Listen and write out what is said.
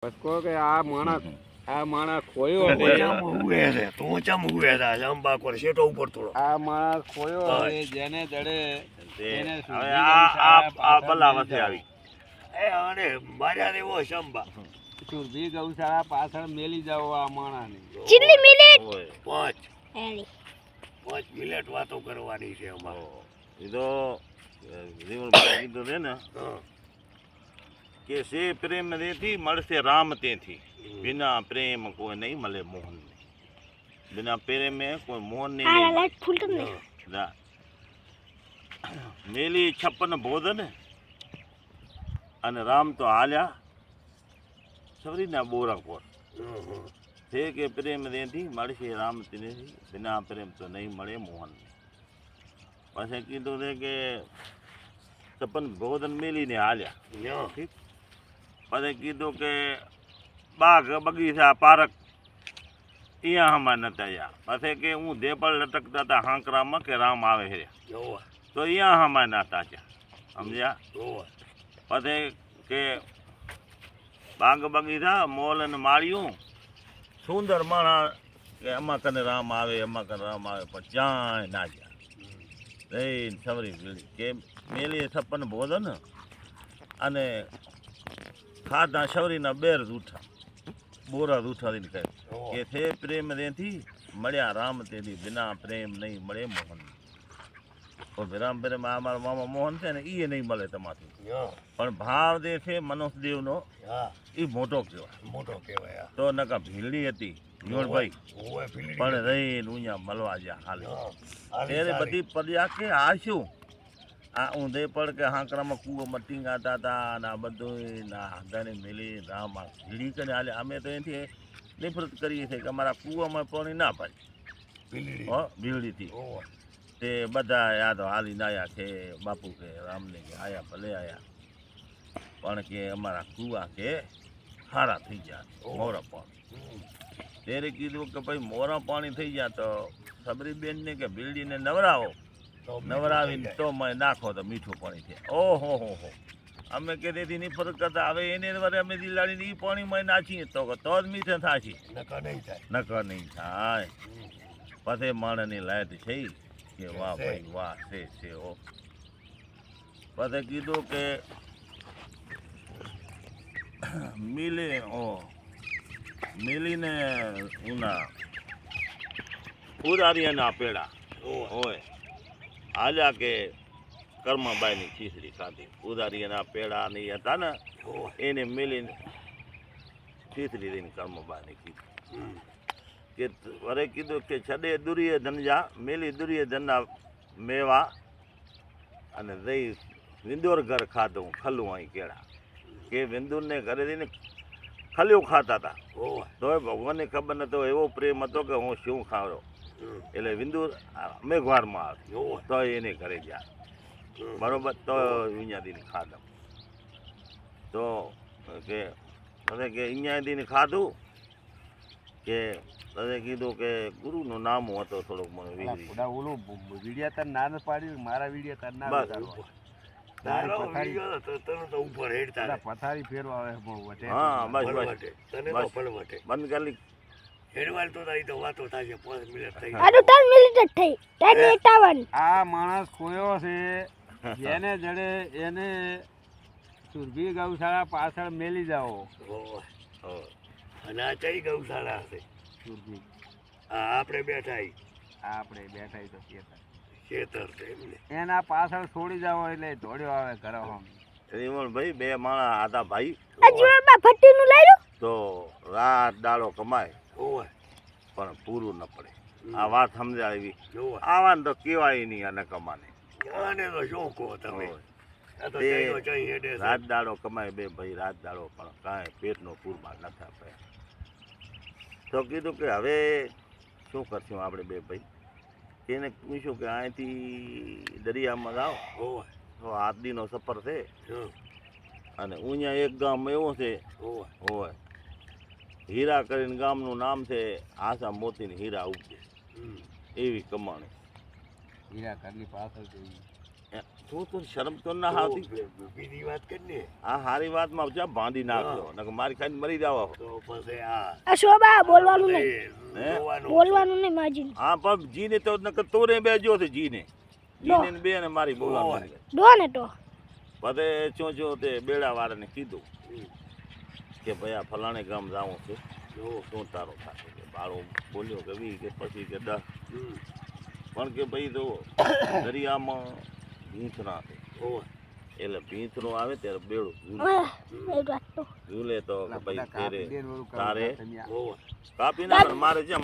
કહો કે આ માણસ ખોયો તું છે. ચમ ઉવે છે તું ચમ ઉવે છે લંબા પર શેટો ઉપર થોડો આ માણસ ખોયો હા. છે જેને દડે એને હવે સુધી આ ગૌશાળા બલા પાછળ વસે આવી એ અને માર્યા એવો શંબા સુરભી ગૌશાળા પાછળ મેલી જાવ આ માણસને. ચીલી મિનિટ ઓય પાંચ હેલી 5 મિનિટ વાતો કરવાની છે અમારે એ તો જીવનભાઈ કીધું છે ને હા. કે સે પ્રેમ રેથી મળશે રામ તેથી बिना प्रेम कोई नहीं मले मोहन में बिना प्रेम में कोई मोहन नहीं આ मिले। લાઈટ ફૂલ ને ना। मेली 56 भोजन अन राम तो आल्या सबरी ना बोरा पर थे के प्रेम देती મળશે રામ तिने बिना प्रेम तो नहीं મળે मोहन में पासे कीधुं थे के 56 भोजन मेलीने आल्या યા. ठीक पासे कीधुं के बाग बगीचा पार्क यहाँ हमारे नता या पासे के हूँ देपड़ लटकता था हांकरा में के राम आवे है જોવા तो यहाँ हमारे नाता क्या समझा જોવા पासे के बाग बगीचा मोल ने मारियों सुंदर माणा के अम्मा कने राम आवे पर जाए ना जा रे सवरी के मेली 56 भोजन अने खाधा सवरीना बेर रूठा बोरा रूठा दिन कहे જોવા કે થે પ્રેમ રેથી મળ્યા રામ તેથી बिना प्रेम नहीं મળે મોહન તો વિરામ પ્રેમ આ મારા મામા મોહન છે ને એ નહીં મળે તમાથી યા. પણ ભાવ જે છે મનોજદેવનો હા એ મોટો કહેવાય મોટો કહેવાય આ. તો નકા ભીલડી હતી જીવણભાઈ ઓવે પીલી પણ રહીને ઉઅહીંયા મળવા જ્યાં હાલે હા. આલી ત્યારે સારી. બધી પડ્યા કે આ શું આ ઊંધે પડ કે હાંકરામાં કૂવામાં ટીંગાતા હતા અને આ બધું ના હાંધાને મેલી રામ આ ભીડી કરીને હાલે અમે તો એથી નફરત કરીએ છીએ કે અમારા કૂવામાં પાણી ના પાડે પીલી હો ભીલડીથી ઓવે તે બધા યાદ હાલીને આવ્યા કે બાપુ કે રામને કે આયા ભલે આયા પણ કે અમારા કૂવા કે સારા થઈ ગયા મોરા પાણી ત્યારે કીધું કે ભાઈ મોરા પાણી થઈ ગયા તો સબરીબેનને કે ભીલડીને નવરાવો તો નવરાવીને તો મેં નાખો તો મીઠું પાણી છે ઓહો હો અમે કે તેથી નહીં ફરક કરતા હવે એને વરે અમે દિલાડીને એ પાણીમાં નાખીએ તો જ મીઠે થાશે નકા નહીં થાય નકર નહીં થાય પછી માણસની લાઈટ છે કે વાહ ભાઈ વાહ છે ઓ પછી કીધું કે મિલીને ઉના ઉદારિયાના પેડા ઓવે હોય હાલ્યા કે કર્માબાઈની ખીચડી ખાધી ઉદારિયાના પેડા ની હતા ને ઓવે એને મિલીને ખીચડી દઈને કર્માબાઈની કીધી કે વરે કીધું કે છડે દુર્યોધન જા મેલી દુર્યોધનના મેવા અને દઈ વિંદોર ઘર ખાધું ખલું અહીં કેળા કે વિંદુરને ઘરે જઈને ખલ્યું ખાતા હતા ઓવે તોય ભગવાનને ખબર નતો એવો પ્રેમ હતો કે હું શું ખાવડો એટલે વિંદુર મેઘવારમાં આવે ઓવે તો એને ઘરે ગયા બરોબર તો અહીંયાથી ખાધું તો કે હવે કે અહીંયાથી ખાધું કે તમે કીધું કે ગુરુનું નામ હતો થોડોક મને અલા, વિગડી ખોડા ઓલું વિડિયા તાર ના ન પાડ્યું મારા વિડિયા તાર ના બસ. ઉતારવા. તારો પથારી- વિડિયો તો તને તો ઉપર હેડતા અલા, પથારી ફેરવા આવે બહુ વટે. હા, બસ. ફળવટે તને તો બસ. ફળવટે બંધ કરી હેડવાલ તો તારી તો વાતો થાય 5 મિનિટ થઈ આનું 3 મિનિટ જ થઈ 3:58 આ માણસ ખોયો છે જેને જડે એને સુરભી ગૌશાળા પાછળ મેલી જાઓ. ઓવે ઓય. અને આ ચઈ ગૌશાળા હશે સુરભી આ આપણે બેઠા ઈ આ આપણે બેઠા તો કહેતા ખેતર છે એમને એના પાછળ છોડી જાઓ એટલે દોડ્યો આવે ઘરે હમ. ભાઈ બે માણસ હતા ભાઈ આ જીવનમાં ભટ્ટીનું લાવ્યું તો રાત દાડો કમાય ઓવે પણ પૂરું ન પડે આ વાત સમજાવી ઓવે આવાને તો કેવાય નહીં આને કમાને આને તો શું કહો તમે ઓય. આ તો તે ચઈનો ચઈ હેડે છે રાત દાડો કમાય બે ભાઈ રાત દાડો પણ કાંઈ પેટનો પૂરમાં નથી આપે તો કીધું કે હવે શું કરશું આપણે બે ભાઈ એને પૂછ્યું કે અહીંથી દરિયામાં જાઓ ઓવે તો આદીનો સફર છે હં, અને અહીંયા એક ગામ એવું છે ઓવે હોય હીરા કરીને ગામનું નામ છે આશા મોતીની હીરા ઉપજે હમ. એવી કમાણી હીરા ઘરની પાછળ જઈ તું તો શરમ તો ના આવતી બીજી વાત કરીને આ હારી વાતમાં જા બાંધી નાખજો નકર મારી ખાઈને મરી જાવ તો પછી આ આ શોભા બોલવાનું નહીં હે? બોલવાનું નહીં માજી હા પણ જીને તો નકર તોરે બેજો છે જીને જીને બે ને મારી બોલાવવાની ડો ને તો પછી ચો તે બેડા વાળાને કીધું કે ભાઈ આ ફલાણે ગામ જાવું છે શું તારો થશે કે બાળો બોલ્યો કે 20 કે પછી કે 10 પણ કે ભાઈ તો દરિયામાં ભીંતરા છે એટલે ભીંતરો આવે ત્યારે બેડું એ વાત તો ઝૂલે તો કે ભાઈ તેરે તારે કાપી કાપી ના મારે જેમ